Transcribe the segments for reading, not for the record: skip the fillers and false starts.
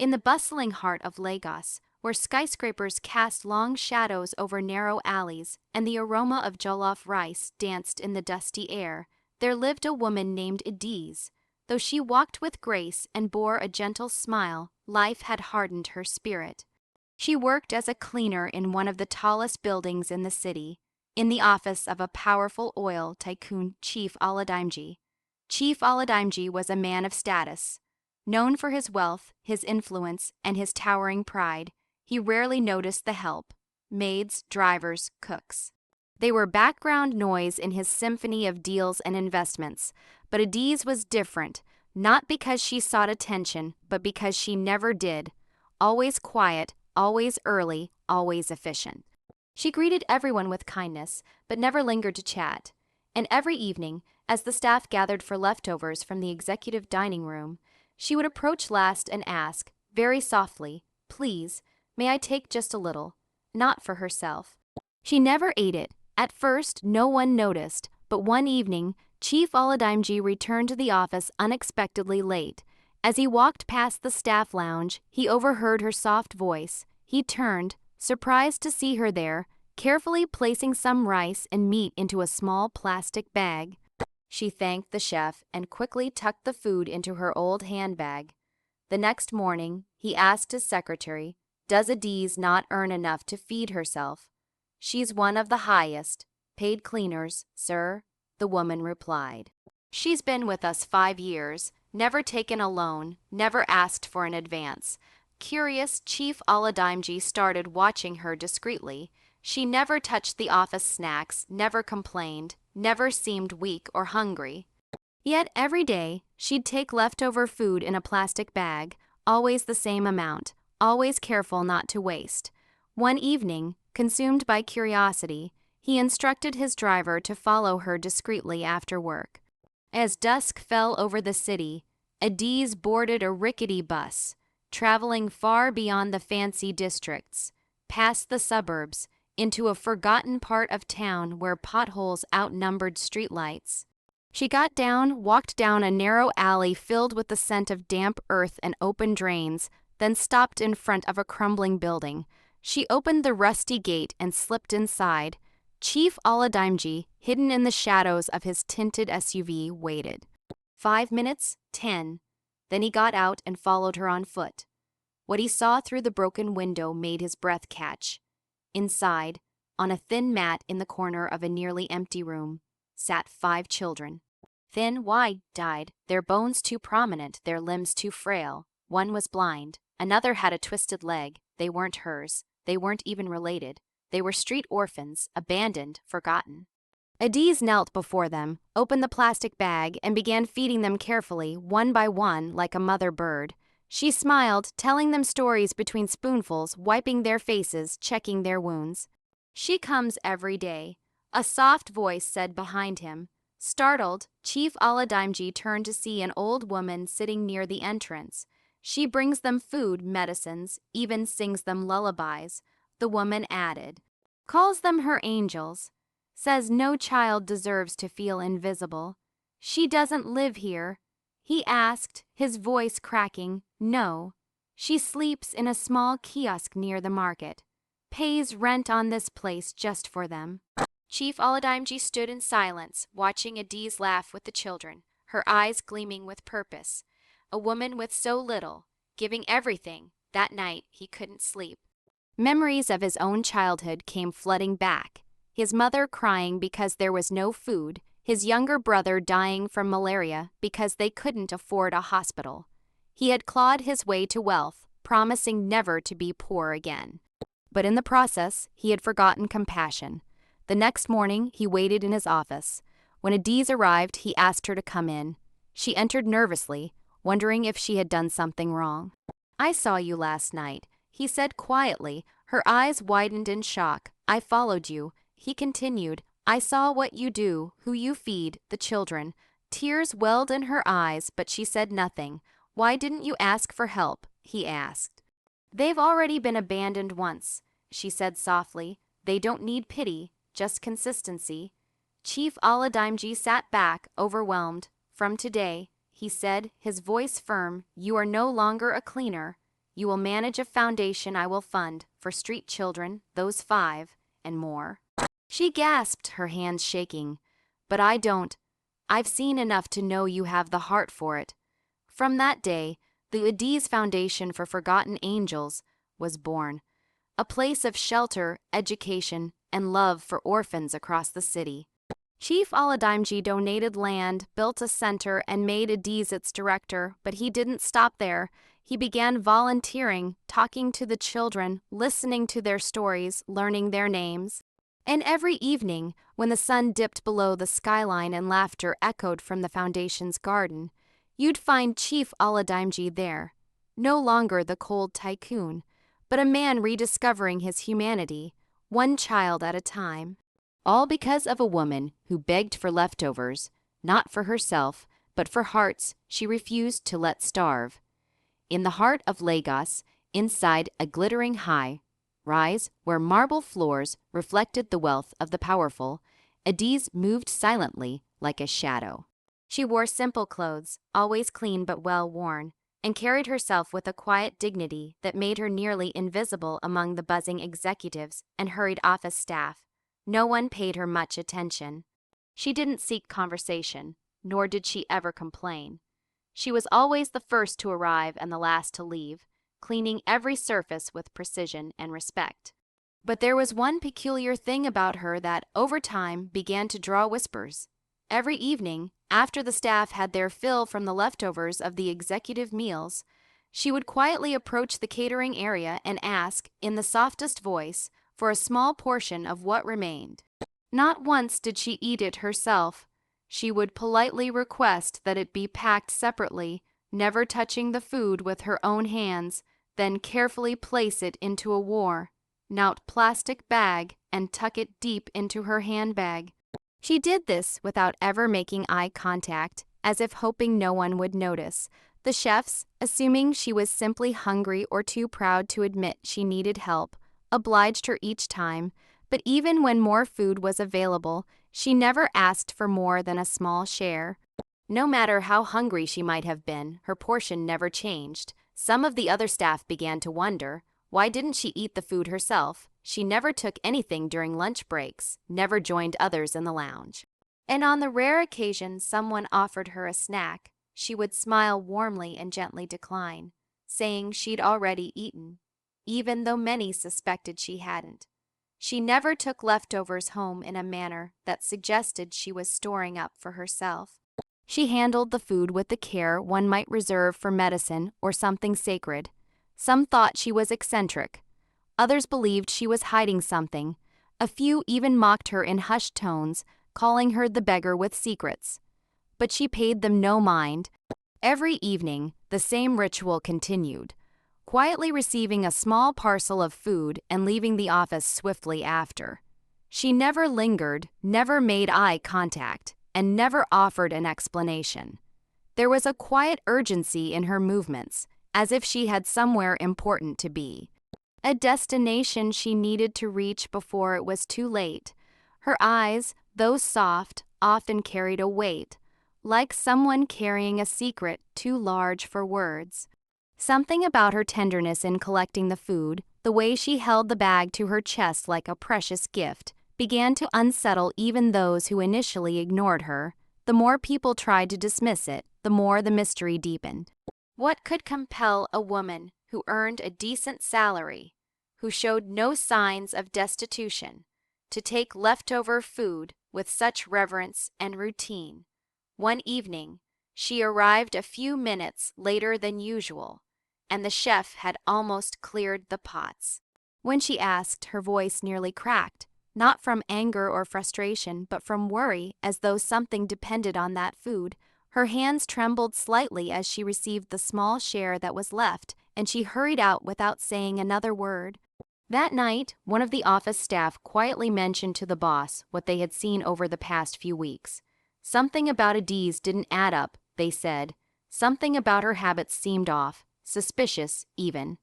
In the bustling heart of Lagos, where skyscrapers cast long shadows over narrow alleys and the aroma of jollof rice danced in the dusty air, there lived a woman named Ediz. Though she walked with grace and bore a gentle smile, life had hardened her spirit. She worked as a cleaner in one of the tallest buildings in the city, in the office of a powerful oil tycoon, Chief Aladimji. Chief Aladimji was a man of status. Known for his wealth, his influence, and his towering pride, he rarely noticed the help: maids, drivers, cooks. They were background noise in his symphony of deals and investments, but Ediz was different, not because she sought attention, but because she never did. Always quiet, always early, always efficient. She greeted everyone with kindness, but never lingered to chat. And every evening, as the staff gathered for leftovers from the executive dining room, she would approach last and ask, very softly, "Please, may I take just a little?" Not for herself. She never ate it. At first, no one noticed, but one evening, Chief Aladimji returned to the office unexpectedly late. As he walked past the staff lounge, he overheard her soft voice. He turned, surprised to see her there, carefully placing some rice and meat into a small plastic bag. She thanked the chef and quickly tucked the food into her old handbag. The next morning, he asked his secretary, "Does Ediz not earn enough to feed herself?" "She's one of the highest paid cleaners, sir," the woman replied. "She's been with us 5 years, never taken a loan, never asked for an advance." Curious, Chief Aladimji started watching her discreetly. She never touched the office snacks, never complained, never seemed weak or hungry. Yet every day, she'd take leftover food in a plastic bag, always the same amount, always careful not to waste. One evening, consumed by curiosity, he instructed his driver to follow her discreetly after work. As dusk fell over the city, Ediz boarded a rickety bus, traveling far beyond the fancy districts, past the suburbs, into a forgotten part of town where potholes outnumbered streetlights. She got down, walked down a narrow alley filled with the scent of damp earth and open drains, then stopped in front of a crumbling building. She opened the rusty gate and slipped inside. Chief Aladimji, hidden in the shadows of his tinted SUV, waited. 5 minutes, 10. Then he got out and followed her on foot. What he saw through the broken window made his breath catch. Inside, on a thin mat in the corner of a nearly empty room, sat 5 children. Thin, wide-eyed, their bones too prominent, their limbs too frail. One was blind, another had a twisted leg. They weren't hers. They weren't even related. They were street orphans, abandoned, forgotten. Ediz knelt before them, opened the plastic bag, and began feeding them carefully, one by one, like a mother bird. She smiled, telling them stories between spoonfuls, wiping their faces, checking their wounds. "She comes every day," a soft voice said behind him. Startled, Chief Aladimji turned to see an old woman sitting near the entrance. "She brings them food, medicines, even sings them lullabies," the woman added. "Calls them her angels. Says no child deserves to feel invisible. She doesn't live here," he asked, his voice cracking. "No. She sleeps in a small kiosk near the market. Pays rent on this place just for them." Chief Aladimji stood in silence, watching Ediz laugh with the children, her eyes gleaming with purpose. A woman with so little, giving everything. That night, he couldn't sleep. Memories of his own childhood came flooding back. His mother crying because there was no food, his younger brother dying from malaria because they couldn't afford a hospital. He had clawed his way to wealth, promising never to be poor again. But in the process, he had forgotten compassion. The next morning, he waited in his office. When Ediz arrived, he asked her to come in. She entered nervously, wondering if she had done something wrong. "I saw you last night," he said quietly. Her eyes widened in shock. "I followed you," he continued. "I saw what you do, who you feed, the children." Tears welled in her eyes, but she said nothing. "Why didn't you ask for help?" he asked. "They've already been abandoned once," she said softly. "They don't need pity, just consistency." Chief Aladimji sat back, overwhelmed. "From today," he said, his voice firm, "you are no longer a cleaner. You will manage a foundation I will fund for street children, those 5, and more." She gasped, her hands shaking. "But I don't. I've seen enough to know you have the heart for it." From that day, the Udi's Foundation for Forgotten Angels was born, a place of shelter, education, and love for orphans across the city. Chief Aladimji donated land, built a center, and made Udi's its director, but he didn't stop there. He began volunteering, talking to the children, listening to their stories, learning their names. And every evening, when the sun dipped below the skyline and laughter echoed from the foundation's garden, you'd find Chief Aladimji there, no longer the cold tycoon, but a man rediscovering his humanity, one child at a time. All because of a woman who begged for leftovers, not for herself, but for hearts she refused to let starve. In the heart of Lagos, inside a glittering high-rise where marble floors reflected the wealth of the powerful, Adiz moved silently like a shadow. She wore simple clothes, always clean but well worn, and carried herself with a quiet dignity that made her nearly invisible among the buzzing executives and hurried office staff. No one paid her much attention. She didn't seek conversation, nor did she ever complain. She was always the first to arrive and the last to leave, cleaning every surface with precision and respect. But there was one peculiar thing about her that, over time, began to draw whispers. Every evening, after the staff had their fill from the leftovers of the executive meals, she would quietly approach the catering area and ask, in the softest voice, for a small portion of what remained. Not once did she eat it herself. She would politely request that it be packed separately, never touching the food with her own hands, then carefully place it into a worn-out plastic bag and tuck it deep into her handbag. She did this without ever making eye contact, as if hoping no one would notice. The chefs, assuming she was simply hungry or too proud to admit she needed help, obliged her each time, but even when more food was available, she never asked for more than a small share. No matter how hungry she might have been, her portion never changed. Some of the other staff began to wonder, why didn't she eat the food herself? She never took anything during lunch breaks, never joined others in the lounge. And on the rare occasion someone offered her a snack, she would smile warmly and gently decline, saying she'd already eaten, even though many suspected she hadn't. She never took leftovers home in a manner that suggested she was storing up for herself. She handled the food with the care one might reserve for medicine or something sacred. Some thought she was eccentric. Others believed she was hiding something. A few even mocked her in hushed tones, calling her the beggar with secrets. But she paid them no mind. Every evening, the same ritual continued, quietly receiving a small parcel of food and leaving the office swiftly after. She never lingered, never made eye contact, and never offered an explanation. There was a quiet urgency in her movements, as if she had somewhere important to be. A destination she needed to reach before it was too late. Her eyes, though soft, often carried a weight, like someone carrying a secret too large for words. Something about her tenderness in collecting the food, the way she held the bag to her chest like a precious gift, began to unsettle even those who initially ignored her. The more people tried to dismiss it, the more the mystery deepened. What could compel a woman who earned a decent salary, who showed no signs of destitution, to take leftover food with such reverence and routine? One evening, she arrived a few minutes later than usual, and the chef had almost cleared the pots. When she asked, her voice nearly cracked, not from anger or frustration, but from worry, as though something depended on that food. Her hands trembled slightly as she received the small share that was left, and she hurried out without saying another word. That night, one of the office staff quietly mentioned to the boss what they had seen over the past few weeks. Something about Adiz didn't add up, they said. Something about her habits seemed off, suspicious even.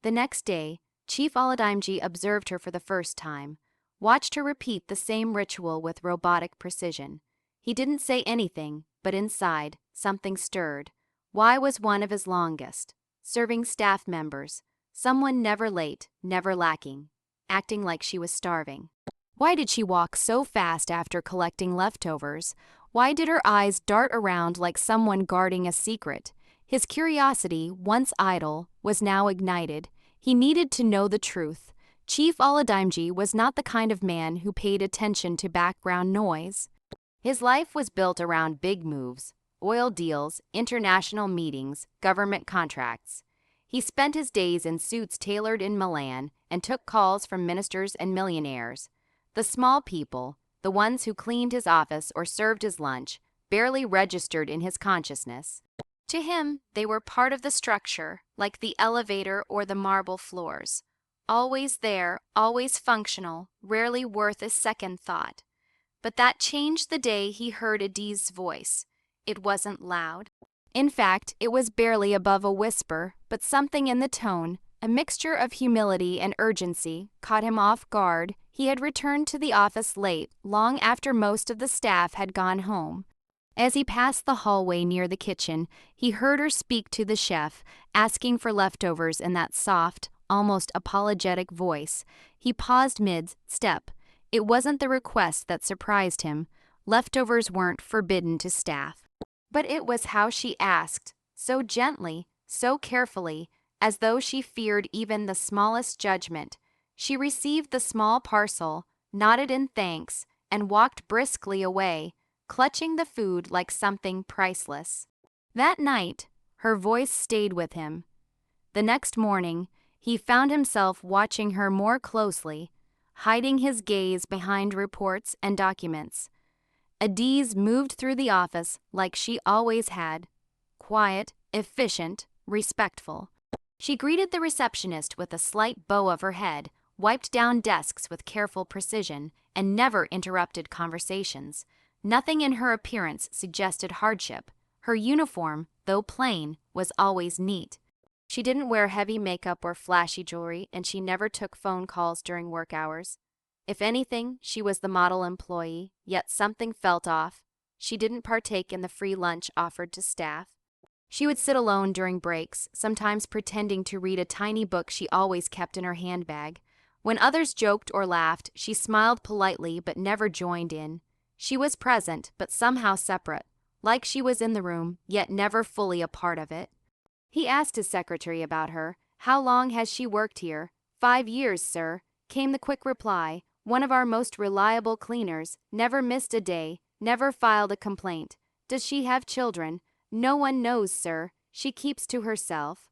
The next day, Chief Aladimji observed her for the first time, watched her repeat the same ritual with robotic precision. He didn't say anything, but inside, something stirred. Why was one of his longest, serving staff members, someone never late, never lacking, acting like she was starving. Why did she walk so fast after collecting leftovers? Why did her eyes dart around like someone guarding a secret? His curiosity, once idle, was now ignited. He needed to know the truth. Chief Aladimji was not the kind of man who paid attention to background noise. His life was built around big moves, oil deals, international meetings, government contracts. He spent his days in suits tailored in Milan and took calls from ministers and millionaires. The small people, the ones who cleaned his office or served his lunch, barely registered in his consciousness. To him, they were part of the structure, like the elevator or the marble floors. Always there, always functional, rarely worth a second thought. But that changed the day he heard Adi's voice. It wasn't loud. In fact, it was barely above a whisper, but something in the tone, a mixture of humility and urgency, caught him off guard. He had returned to the office late, long after most of the staff had gone home. As he passed the hallway near the kitchen, he heard her speak to the chef, asking for leftovers in that soft, almost apologetic voice. He paused mid-step. It wasn't the request that surprised him. Leftovers weren't forbidden to staff. But it was how she asked, so gently, so carefully, as though she feared even the smallest judgment. She received the small parcel, nodded in thanks, and walked briskly away, clutching the food like something priceless. That night, her voice stayed with him. The next morning, he found himself watching her more closely, hiding his gaze behind reports and documents. Adiz moved through the office like she always had, quiet, efficient, respectful. She greeted the receptionist with a slight bow of her head, wiped down desks with careful precision, and never interrupted conversations. Nothing in her appearance suggested hardship. Her uniform, though plain, was always neat. She didn't wear heavy makeup or flashy jewelry, and she never took phone calls during work hours. If anything, she was the model employee, yet something felt off. She didn't partake in the free lunch offered to staff. She would sit alone during breaks, sometimes pretending to read a tiny book she always kept in her handbag. When others joked or laughed, she smiled politely but never joined in. She was present, but somehow separate, like she was in the room, yet never fully a part of it. He asked his secretary about her. "How long has she worked here?" "5 years, sir," came the quick reply. "One of our most reliable cleaners, never missed a day, never filed a complaint." "Does she have children?" "No one knows, sir. She keeps to herself."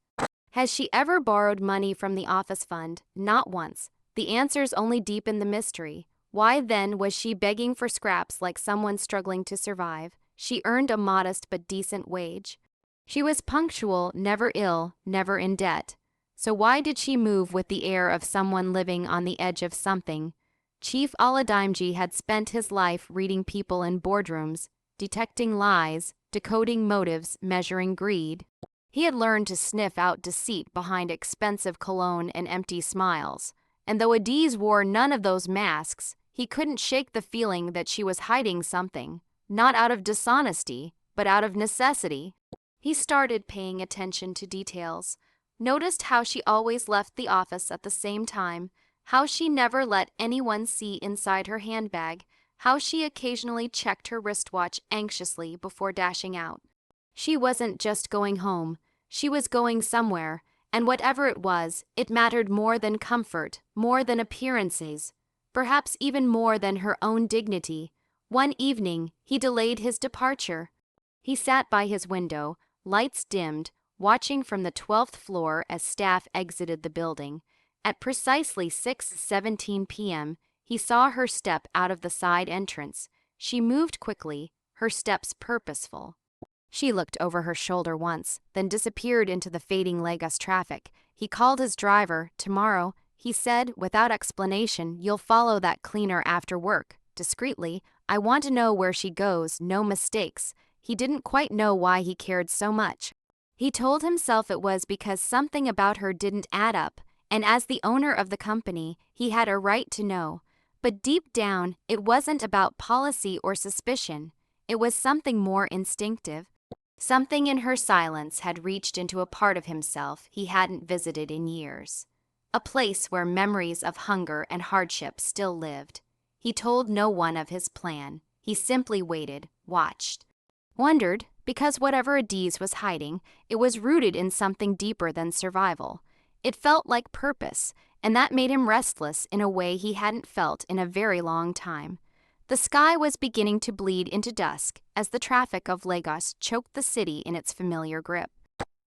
"Has she ever borrowed money from the office fund?" "Not once." The answers only deepened the mystery. Why then was she begging for scraps like someone struggling to survive? She earned a modest but decent wage. She was punctual, never ill, never in debt. So why did she move with the air of someone living on the edge of something? Chief Aladimji had spent his life reading people in boardrooms, detecting lies, decoding motives, measuring greed. He had learned to sniff out deceit behind expensive cologne and empty smiles. And though Adiz wore none of those masks, he couldn't shake the feeling that she was hiding something, not out of dishonesty, but out of necessity. He started paying attention to details, noticed how she always left the office at the same time, how she never let anyone see inside her handbag, how she occasionally checked her wristwatch anxiously before dashing out. She wasn't just going home, she was going somewhere, and whatever it was, it mattered more than comfort, more than appearances, perhaps even more than her own dignity. One evening, he delayed his departure. He sat by his window, lights dimmed, watching from the 12th floor as staff exited the building. At precisely 6:17 p.m., he saw her step out of the side entrance. She moved quickly, her steps purposeful. She looked over her shoulder once, then disappeared into the fading Lagos traffic. He called his driver. "Tomorrow," he said, without explanation, "you'll follow that cleaner after work." Discreetly, "I want to know where she goes, no mistakes." He didn't quite know why he cared so much. He told himself it was because something about her didn't add up, and as the owner of the company, he had a right to know. But deep down, it wasn't about policy or suspicion. It was something more instinctive. Something in her silence had reached into a part of himself he hadn't visited in years. A place where memories of hunger and hardship still lived. He told no one of his plan. He simply waited, watched, wondered, because whatever Adiz was hiding, it was rooted in something deeper than survival. It felt like purpose, and that made him restless in a way he hadn't felt in a very long time. The sky was beginning to bleed into dusk as the traffic of Lagos choked the city in its familiar grip.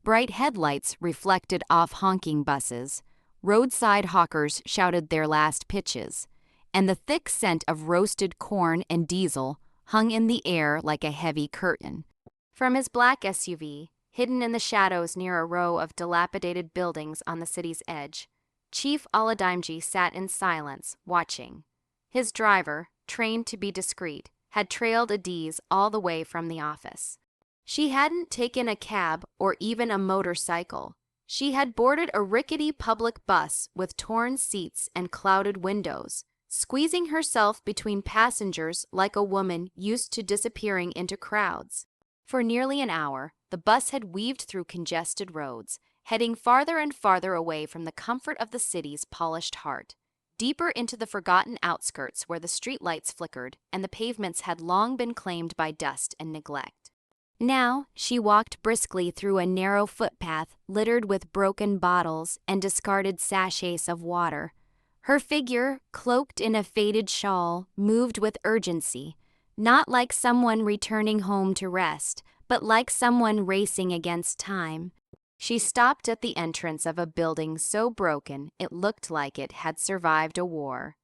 Bright headlights reflected off honking buses. Roadside hawkers shouted their last pitches, and the thick scent of roasted corn and diesel hung in the air like a heavy curtain. From his black SUV, hidden in the shadows near a row of dilapidated buildings on the city's edge, Chief Aladimji sat in silence, watching. His driver, trained to be discreet, had trailed Adiz all the way from the office. She hadn't taken a cab or even a motorcycle. She had boarded a rickety public bus with torn seats and clouded windows, squeezing herself between passengers like a woman used to disappearing into crowds. For nearly an hour, the bus had weaved through congested roads, heading farther and farther away from the comfort of the city's polished heart, deeper into the forgotten outskirts where the streetlights flickered and the pavements had long been claimed by dust and neglect. Now, she walked briskly through a narrow footpath littered with broken bottles and discarded sachets of water. Her figure, cloaked in a faded shawl, moved with urgency, not like someone returning home to rest, but like someone racing against time. She stopped at the entrance of a building so broken it looked like it had survived a war.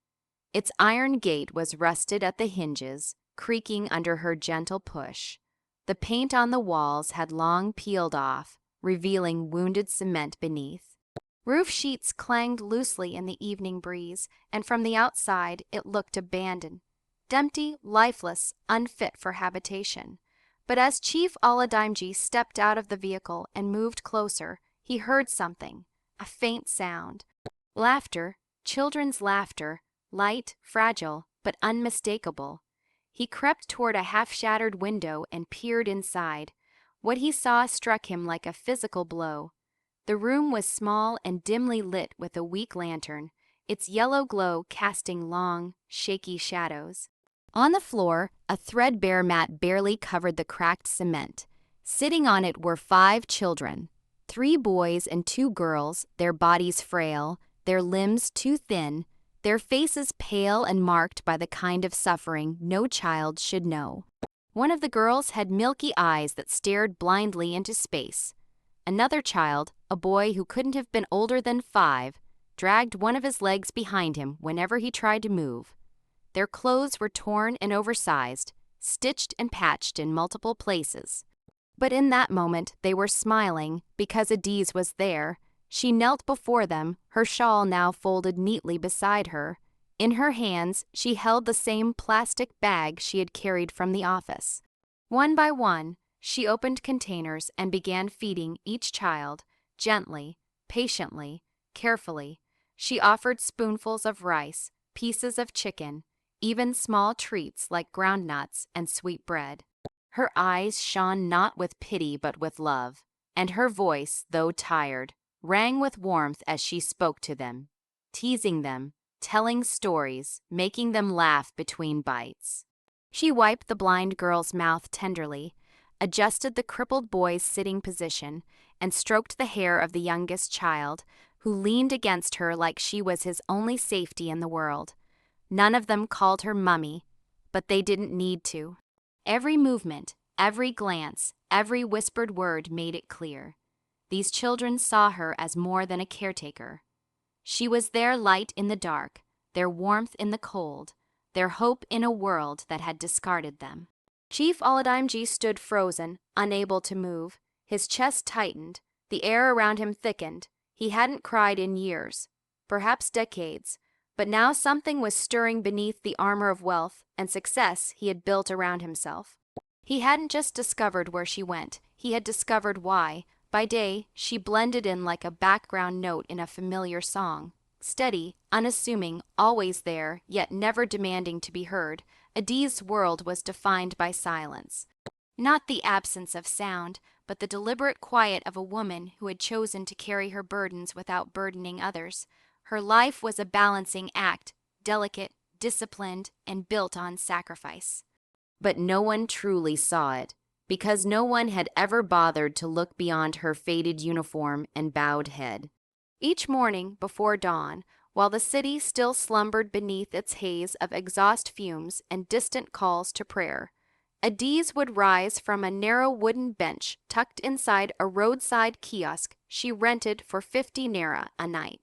Its iron gate was rusted at the hinges, creaking under her gentle push. The paint on the walls had long peeled off, revealing wounded cement beneath. Roof sheets clanged loosely in the evening breeze, and from the outside it looked abandoned, empty, lifeless, unfit for habitation. But as Chief Aladimji stepped out of the vehicle and moved closer, he heard something, a faint sound. Laughter, children's laughter, light, fragile, but unmistakable. He crept toward a half-shattered window and peered inside. What he saw struck him like a physical blow. The room was small and dimly lit with a weak lantern, its yellow glow casting long, shaky shadows. On the floor, a threadbare mat barely covered the cracked cement. Sitting on it were 5 children, 3 boys and 2 girls, their bodies frail, their limbs too thin, their faces pale and marked by the kind of suffering no child should know. One of the girls had milky eyes that stared blindly into space. Another child, a boy who couldn't have been older than 5, dragged one of his legs behind him whenever he tried to move. Their clothes were torn and oversized, stitched and patched in multiple places. But in that moment they were smiling because Adiz was there. She knelt before them, her shawl now folded neatly beside her. In her hands, she held the same plastic bag she had carried from the office. One by one, she opened containers and began feeding each child, gently, patiently, carefully. She offered spoonfuls of rice, pieces of chicken, even small treats like groundnuts and sweet bread. Her eyes shone not with pity but with love, and her voice, though tired, rang with warmth as she spoke to them, teasing them, telling stories, making them laugh between bites. She wiped the blind girl's mouth tenderly, adjusted the crippled boy's sitting position, and stroked the hair of the youngest child, who leaned against her like she was his only safety in the world. None of them called her Mummy, but they didn't need to. Every movement, every glance, every whispered word made it clear. These children saw her as more than a caretaker. She was their light in the dark, their warmth in the cold, their hope in a world that had discarded them. Chief Aladimji stood frozen, unable to move. His chest tightened, the air around him thickened. He hadn't cried in years, perhaps decades, but now something was stirring beneath the armor of wealth and success he had built around himself. He hadn't just discovered where she went, he had discovered why. By day, she blended in like a background note in a familiar song. Steady, unassuming, always there, yet never demanding to be heard, Adiz's world was defined by silence. Not the absence of sound, but the deliberate quiet of a woman who had chosen to carry her burdens without burdening others. Her life was a balancing act, delicate, disciplined, and built on sacrifice. But no one truly saw it, because no one had ever bothered to look beyond her faded uniform and bowed head. Each morning before dawn, while the city still slumbered beneath its haze of exhaust fumes and distant calls to prayer, Adiz would rise from a narrow wooden bench tucked inside a roadside kiosk she rented for 50 naira a night.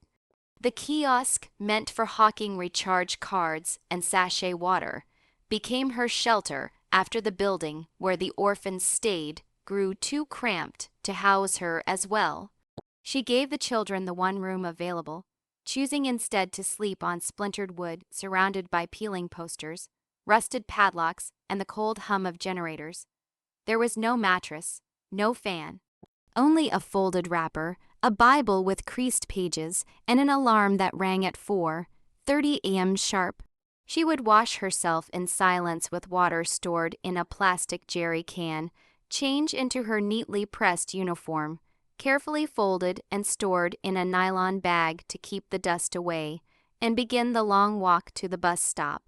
The kiosk, meant for hawking recharge cards and sachet water, became her shelter after the building where the orphans stayed grew too cramped to house her as well. She gave the children the one room available, choosing instead to sleep on splintered wood surrounded by peeling posters, rusted padlocks, and the cold hum of generators. There was no mattress, no fan, only a folded wrapper, a Bible with creased pages, and an alarm that rang at 4:30 a.m. sharp. She would wash herself in silence with water stored in a plastic jerry can, change into her neatly pressed uniform, carefully folded and stored in a nylon bag to keep the dust away, and begin the long walk to the bus stop.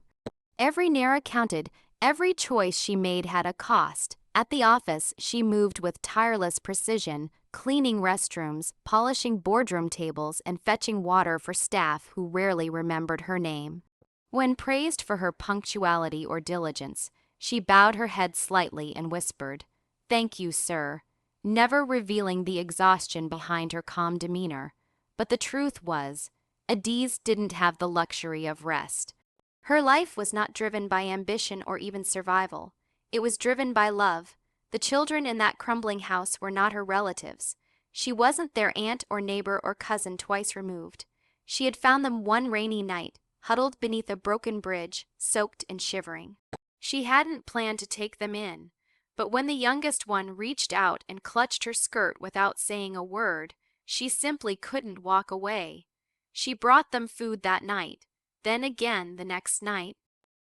Every naira counted, every choice she made had a cost. At the office, she moved with tireless precision, cleaning restrooms, polishing boardroom tables, and fetching water for staff who rarely remembered her name. When praised for her punctuality or diligence, she bowed her head slightly and whispered, "Thank you, sir," never revealing the exhaustion behind her calm demeanor. But the truth was, Adiz didn't have the luxury of rest. Her life was not driven by ambition or even survival. It was driven by love. The children in that crumbling house were not her relatives. She wasn't their aunt or neighbor or cousin twice removed. She had found them one rainy night, huddled beneath a broken bridge, soaked and shivering. She hadn't planned to take them in, but when the youngest one reached out and clutched her skirt without saying a word, she simply couldn't walk away. She brought them food that night, then again the next night,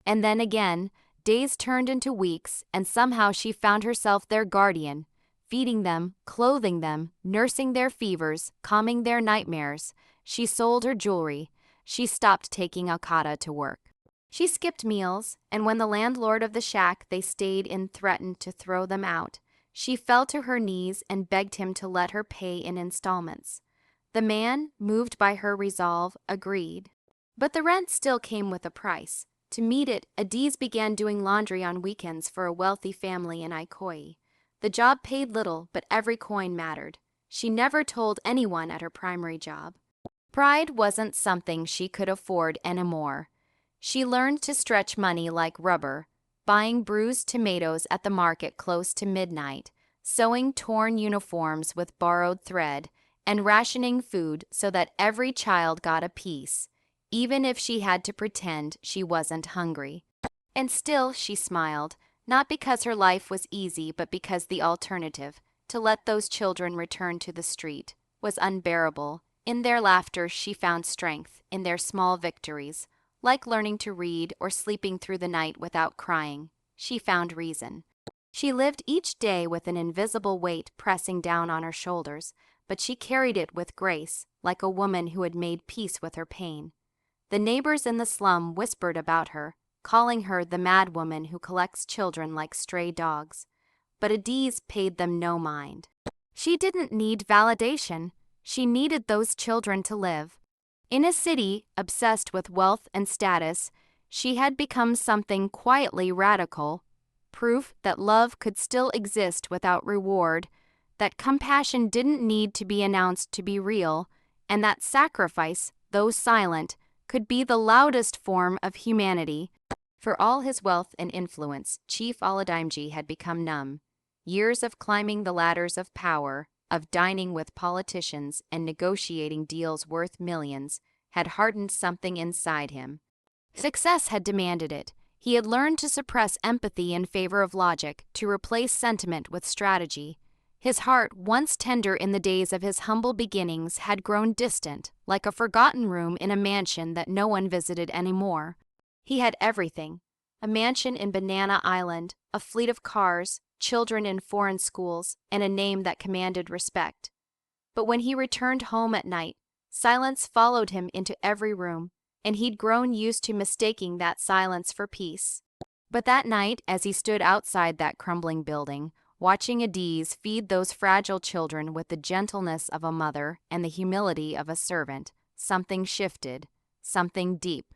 and then again. Days turned into weeks, and somehow she found herself their guardian, feeding them, clothing them, nursing their fevers, calming their nightmares. She sold her jewelry. She stopped taking Okada to work. She skipped meals, and when the landlord of the shack they stayed in threatened to throw them out, she fell to her knees and begged him to let her pay in installments. The man, moved by her resolve, agreed. But the rent still came with a price. To meet it, Adiz began doing laundry on weekends for a wealthy family in Ikoyi. The job paid little, but every coin mattered. She never told anyone at her primary job. Pride wasn't something she could afford anymore. She learned to stretch money like rubber, buying bruised tomatoes at the market close to midnight, sewing torn uniforms with borrowed thread, and rationing food so that every child got a piece, even if she had to pretend she wasn't hungry. And still she smiled, not because her life was easy, but because the alternative, to let those children return to the street, was unbearable. In their laughter she found strength, in their small victories, like learning to read or sleeping through the night without crying. She found reason. She lived each day with an invisible weight pressing down on her shoulders, but she carried it with grace, like a woman who had made peace with her pain. The neighbors in the slum whispered about her, calling her the mad woman who collects children like stray dogs. But Adiz paid them no mind. She didn't need validation. She needed those children to live. In a city obsessed with wealth and status, she had become something quietly radical, proof that love could still exist without reward, that compassion didn't need to be announced to be real, and that sacrifice, though silent, could be the loudest form of humanity. For all his wealth and influence, Chief Aladimji had become numb. Years of climbing the ladders of power, of dining with politicians and negotiating deals worth millions, had hardened something inside him. Success had demanded it. He had learned to suppress empathy in favor of logic, to replace sentiment with strategy. His heart, once tender in the days of his humble beginnings, had grown distant, like a forgotten room in a mansion that no one visited anymore. He had everything: a mansion in Banana Island, a fleet of cars, children in foreign schools, and a name that commanded respect. But when he returned home at night, silence followed him into every room, and he'd grown used to mistaking that silence for peace. But that night, as he stood outside that crumbling building, watching Adiz feed those fragile children with the gentleness of a mother and the humility of a servant, something shifted, something deep,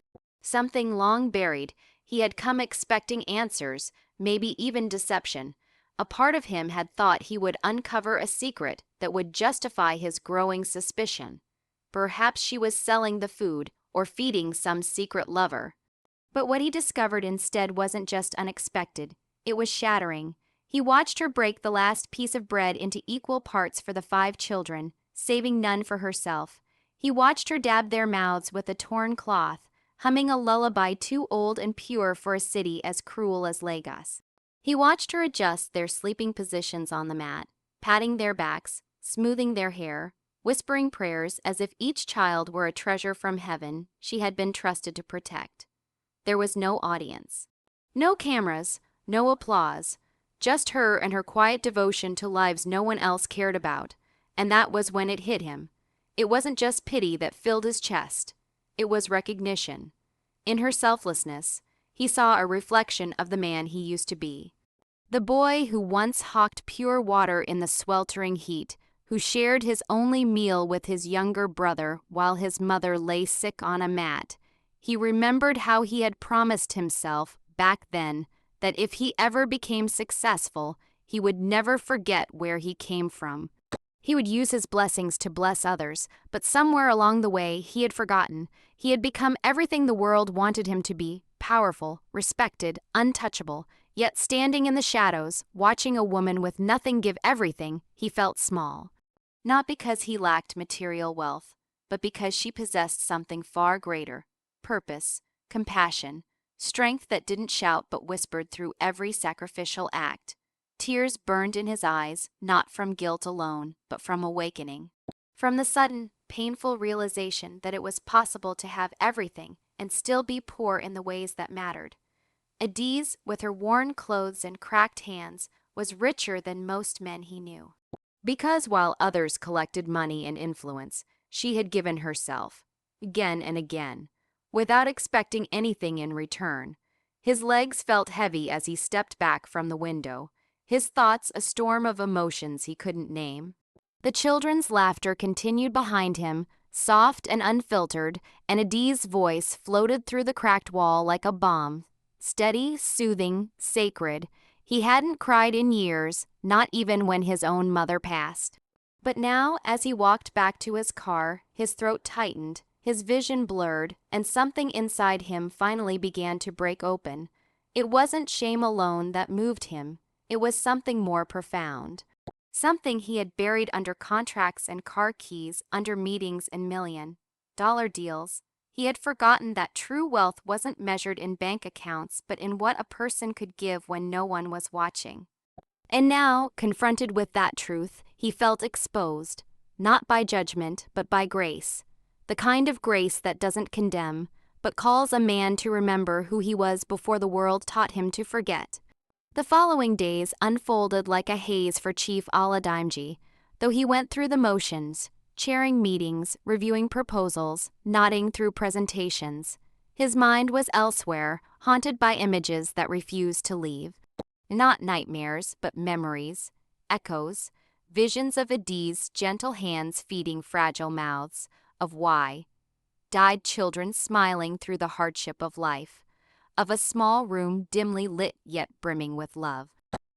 something long buried. He had come expecting answers, maybe even deception. A part of him had thought he would uncover a secret that would justify his growing suspicion. Perhaps she was selling the food or feeding some secret lover. But what he discovered instead wasn't just unexpected, it was shattering. He watched her break the last piece of bread into equal parts for the 5 children, saving none for herself. He watched her dab their mouths with a torn cloth, humming a lullaby too old and pure for a city as cruel as Lagos. He watched her adjust their sleeping positions on the mat, patting their backs, smoothing their hair, whispering prayers as if each child were a treasure from heaven she had been trusted to protect. There was no audience. No cameras, no applause, just her and her quiet devotion to lives no one else cared about. And that was when it hit him. It wasn't just pity that filled his chest. It was recognition. In her selflessness, he saw a reflection of the man he used to be. The boy who once hawked pure water in the sweltering heat, who shared his only meal with his younger brother while his mother lay sick on a mat. He remembered how he had promised himself, back then, that if he ever became successful, he would never forget where he came from. He would use his blessings to bless others, but somewhere along the way, he had forgotten. He had become everything the world wanted him to be, powerful, respected, untouchable, yet standing in the shadows, watching a woman with nothing give everything, he felt small. Not because he lacked material wealth, but because she possessed something far greater. Purpose, compassion, strength that didn't shout but whispered through every sacrificial act. Tears burned in his eyes, not from guilt alone, but from awakening. From the sudden, painful realization that it was possible to have everything and still be poor in the ways that mattered. Adiz, with her worn clothes and cracked hands, was richer than most men he knew. Because while others collected money and influence, she had given herself, again and again, without expecting anything in return. His legs felt heavy as he stepped back from the window, his thoughts a storm of emotions he couldn't name. The children's laughter continued behind him, soft and unfiltered, and Adiz's voice floated through the cracked wall like a bomb, steady, soothing, sacred. He hadn't cried in years, not even when his own mother passed. But now, as he walked back to his car, his throat tightened, his vision blurred, and something inside him finally began to break open. It wasn't shame alone that moved him. It was something more profound. Something he had buried under contracts and car keys, under meetings and million-dollar deals. He had forgotten that true wealth wasn't measured in bank accounts, but in what a person could give when no one was watching. And now, confronted with that truth, he felt exposed, not by judgment, but by grace. The kind of grace that doesn't condemn, but calls a man to remember who he was before the world taught him to forget. The following days unfolded like a haze for Chief Aladimji, though he went through the motions, chairing meetings, reviewing proposals, nodding through presentations. His mind was elsewhere, haunted by images that refused to leave. Not nightmares, but memories, echoes, visions of Adiz's gentle hands feeding fragile mouths, of why, died children smiling through the hardship of life, of a small room dimly lit yet brimming with love.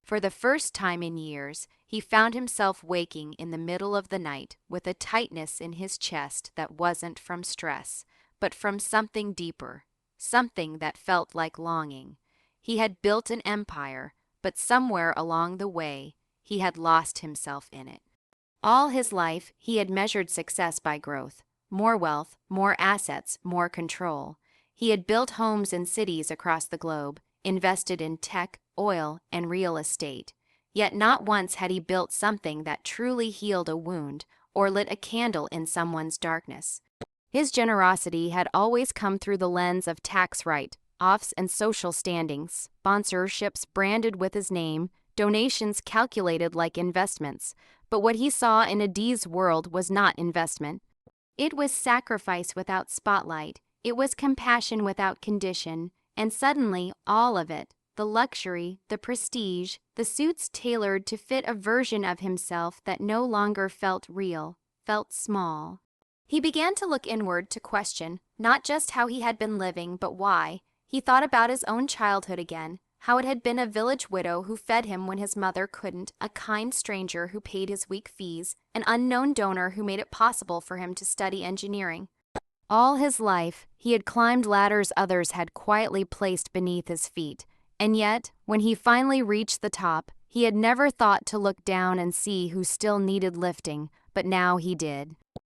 For the first time in years, he found himself waking in the middle of the night with a tightness in his chest that wasn't from stress, but from something deeper, something that felt like longing. He had built an empire, but somewhere along the way, he had lost himself in it. All his life, he had measured success by growth, more wealth, more assets, more control. He had built homes in cities across the globe, invested in tech, oil, and real estate. Yet not once had he built something that truly healed a wound or lit a candle in someone's darkness. His generosity had always come through the lens of tax write-offs and social standings, sponsorships branded with his name, donations calculated like investments, but what he saw in Adi's world was not investment. It was sacrifice without spotlight, it was compassion without condition, and suddenly all of it, the luxury, the prestige, the suits tailored to fit a version of himself that no longer felt real, felt small. He began to look inward to question, not just how he had been living, but why. He thought about his own childhood again, how it had been a village widow who fed him when his mother couldn't, a kind stranger who paid his week fees, an unknown donor who made it possible for him to study engineering. All his life, he had climbed ladders others had quietly placed beneath his feet, and yet, when he finally reached the top, he had never thought to look down and see who still needed lifting, but now he did.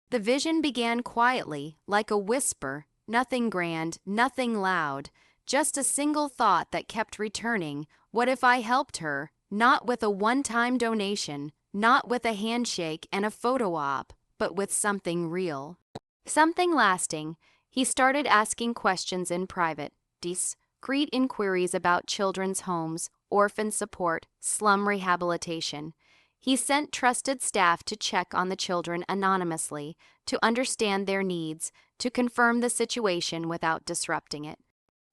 The vision began quietly, like a whisper, nothing grand, nothing loud, just a single thought that kept returning. What if I helped her? Not with a one-time donation, not with a handshake and a photo op, but with something real. Something lasting. He started asking questions in private, discreet inquiries about children's homes, orphan support, slum rehabilitation. He sent trusted staff to check on the children anonymously, to understand their needs, to confirm the situation without disrupting it.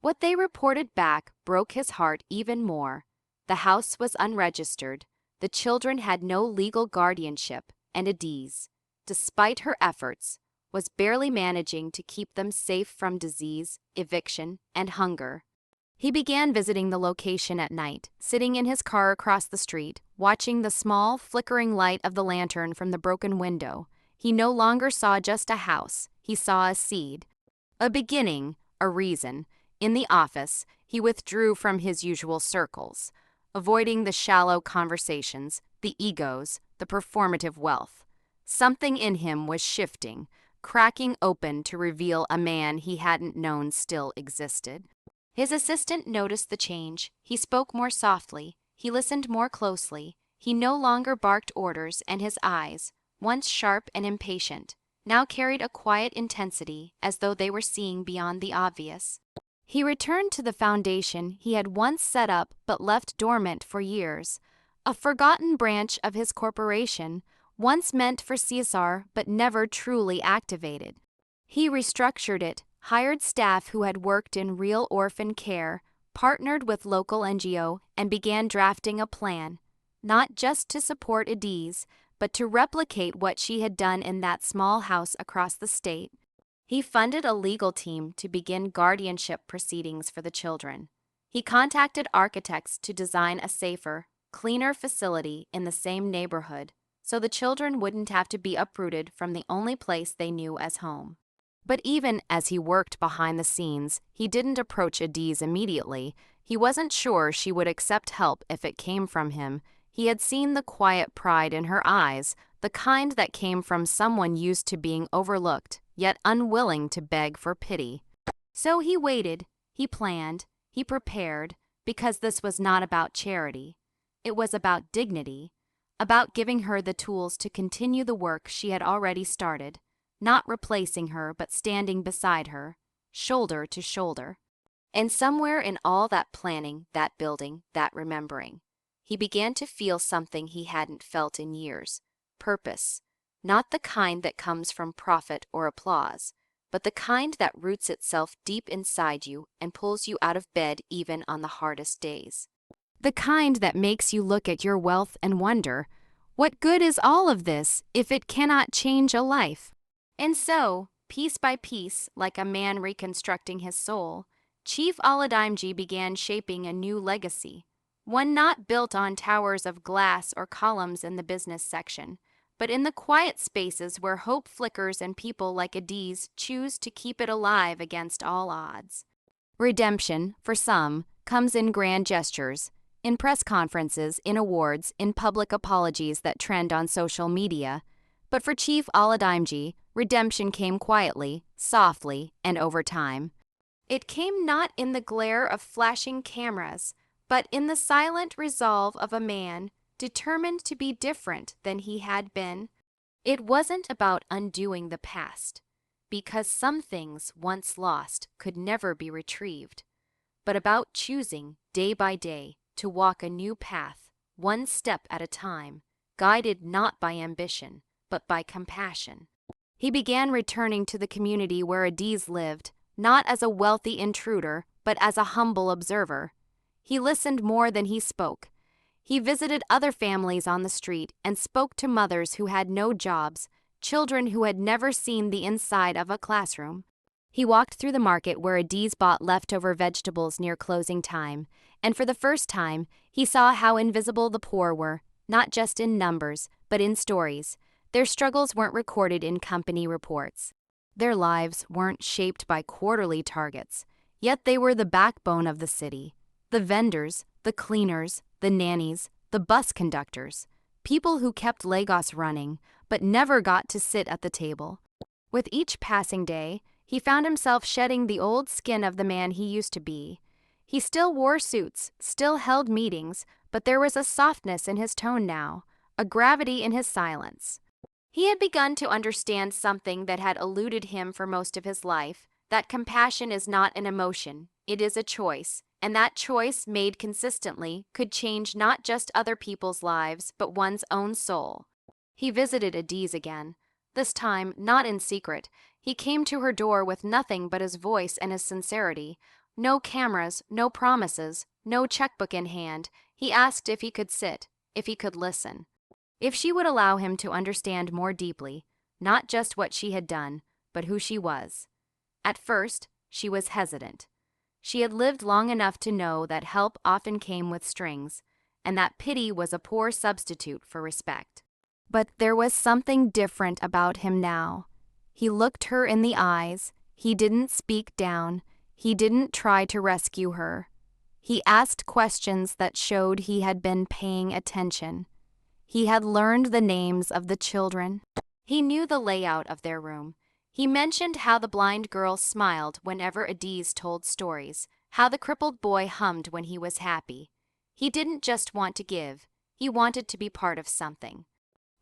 What they reported back broke his heart even more. The house was unregistered, the children had no legal guardianship, and Adiz, despite her efforts, was barely managing to keep them safe from disease, eviction, and hunger. He began visiting the location at night, sitting in his car across the street, watching the small, flickering light of the lantern from the broken window. He no longer saw just a house, he saw a seed. A beginning, a reason. In the office, he withdrew from his usual circles, avoiding the shallow conversations, the egos, the performative wealth. Something in him was shifting, cracking open to reveal a man he hadn't known still existed. His assistant noticed the change. He spoke more softly. He listened more closely. He no longer barked orders, and his eyes, once sharp and impatient, now carried a quiet intensity as though they were seeing beyond the obvious. He returned to the foundation he had once set up but left dormant for years, a forgotten branch of his corporation, once meant for CSR but never truly activated. He restructured it, hired staff who had worked in real orphan care, partnered with local NGO, and began drafting a plan, not just to support Adiz, but to replicate what she had done in that small house across the state. He funded a legal team to begin guardianship proceedings for the children. He contacted architects to design a safer, cleaner facility in the same neighborhood, so the children wouldn't have to be uprooted from the only place they knew as home. But even as he worked behind the scenes, he didn't approach Adiz immediately. He wasn't sure she would accept help if it came from him. He had seen the quiet pride in her eyes, the kind that came from someone used to being overlooked, yet unwilling to beg for pity. So he waited, he planned, he prepared, because this was not about charity. It was about dignity, about giving her the tools to continue the work she had already started. Not replacing her, but standing beside her, shoulder to shoulder. And somewhere in all that planning, that building, that remembering, he began to feel something he hadn't felt in years. Purpose. Not the kind that comes from profit or applause, but the kind that roots itself deep inside you and pulls you out of bed even on the hardest days. The kind that makes you look at your wealth and wonder, what good is all of this if it cannot change a life? And so, piece by piece, like a man reconstructing his soul, Chief Aladimji began shaping a new legacy, one not built on towers of glass or columns in the business section, but in the quiet spaces where hope flickers and people like Adiz choose to keep it alive against all odds. Redemption, for some, comes in grand gestures, in press conferences, in awards, in public apologies that trend on social media. But for Chief Aladimji, redemption came quietly, softly, and over time. It came not in the glare of flashing cameras, but in the silent resolve of a man determined to be different than he had been. It wasn't about undoing the past, because some things once lost could never be retrieved, but about choosing, day by day, to walk a new path, one step at a time, guided not by ambition, but by compassion. He began returning to the community where Adiz lived, not as a wealthy intruder, but as a humble observer. He listened more than he spoke. He visited other families on the street and spoke to mothers who had no jobs, children who had never seen the inside of a classroom. He walked through the market where Adiz bought leftover vegetables near closing time, and for the first time, he saw how invisible the poor were, not just in numbers, but in stories. Their struggles weren't recorded in company reports. Their lives weren't shaped by quarterly targets, yet they were the backbone of the city. The vendors, the cleaners, the nannies, the bus conductors, people who kept Lagos running, but never got to sit at the table. With each passing day, he found himself shedding the old skin of the man he used to be. He still wore suits, still held meetings, but there was a softness in his tone now, a gravity in his silence. He had begun to understand something that had eluded him for most of his life, that compassion is not an emotion, it is a choice, and that choice made consistently could change not just other people's lives, but one's own soul. He visited Adiz again, this time not in secret. He came to her door with nothing but his voice and his sincerity. No cameras, no promises, no checkbook in hand. He asked if he could sit, if he could listen. If she would allow him to understand more deeply, not just what she had done, but who she was. At first, she was hesitant. She had lived long enough to know that help often came with strings, and that pity was a poor substitute for respect. But there was something different about him now. He looked her in the eyes. He didn't speak down. He didn't try to rescue her. He asked questions that showed he had been paying attention. He had learned the names of the children. He knew the layout of their room. He mentioned how the blind girl smiled whenever Adiz told stories, how the crippled boy hummed when he was happy. He didn't just want to give, he wanted to be part of something.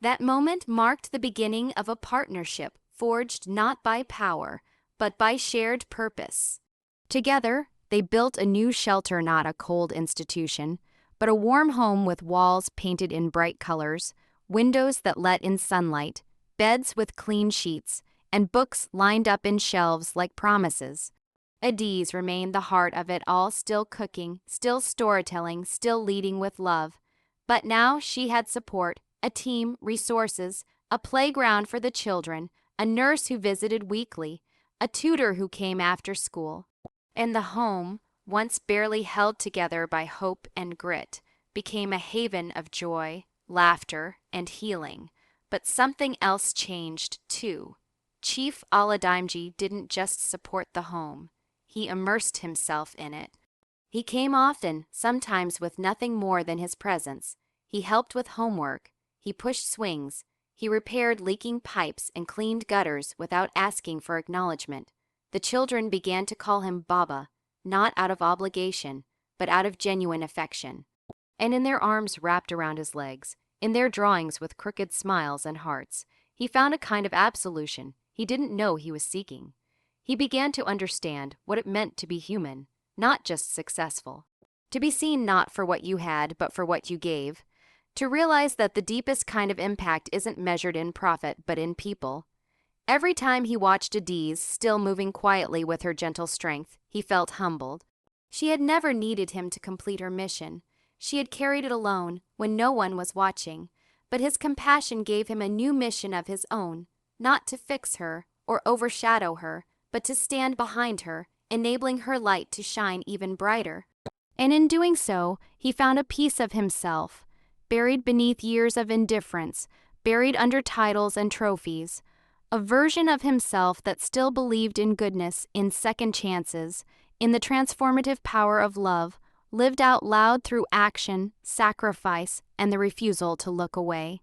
That moment marked the beginning of a partnership forged not by power, but by shared purpose. Together, they built a new shelter, not a cold institution, but a warm home with walls painted in bright colors, windows that let in sunlight, beds with clean sheets, and books lined up in shelves like promises. Adiz remained the heart of it all, still cooking, still storytelling, still leading with love. But now she had support, a team, resources, a playground for the children, a nurse who visited weekly, a tutor who came after school. And the home, once barely held together by hope and grit, became a haven of joy, laughter, and healing. But something else changed, too. Chief Aladimji didn't just support the home. He immersed himself in it. He came often, sometimes with nothing more than his presence. He helped with homework. He pushed swings. He repaired leaking pipes and cleaned gutters without asking for acknowledgement. The children began to call him Baba, not out of obligation, but out of genuine affection. And in their arms wrapped around his legs, in their drawings with crooked smiles and hearts, he found a kind of absolution he didn't know he was seeking. He began to understand what it meant to be human, not just successful. To be seen not for what you had, but for what you gave. To realize that the deepest kind of impact isn't measured in profit, but in people. Every time he watched Adiz, still moving quietly with her gentle strength, he felt humbled. She had never needed him to complete her mission. She had carried it alone, when no one was watching. But his compassion gave him a new mission of his own, not to fix her or overshadow her, but to stand behind her, enabling her light to shine even brighter. And in doing so, he found a piece of himself, buried beneath years of indifference, buried under titles and trophies, a version of himself that still believed in goodness, in second chances, in the transformative power of love, lived out loud through action, sacrifice, and the refusal to look away.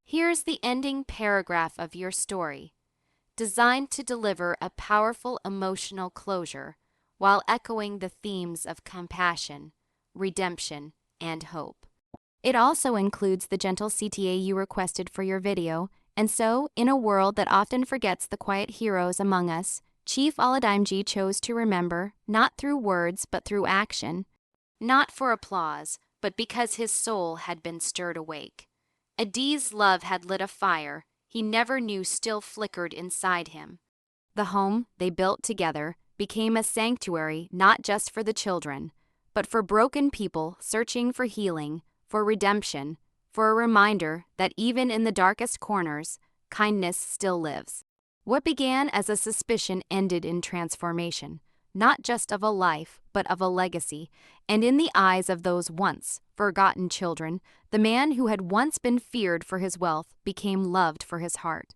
Here's the ending paragraph of your story, designed to deliver a powerful emotional closure while echoing the themes of compassion, redemption, and hope. It also includes the gentle CTA you requested for your video, and so, in a world that often forgets the quiet heroes among us, Chief Aladimji chose to remember, not through words but through action, not for applause, but because his soul had been stirred awake. Adi's love had lit a fire he never knew still flickered inside him. The home they built together became a sanctuary not just for the children, but for broken people searching for healing, for redemption, for a reminder that even in the darkest corners, kindness still lives. What began as a suspicion ended in transformation, not just of a life, but of a legacy, and in the eyes of those once forgotten children, the man who had once been feared for his wealth became loved for his heart.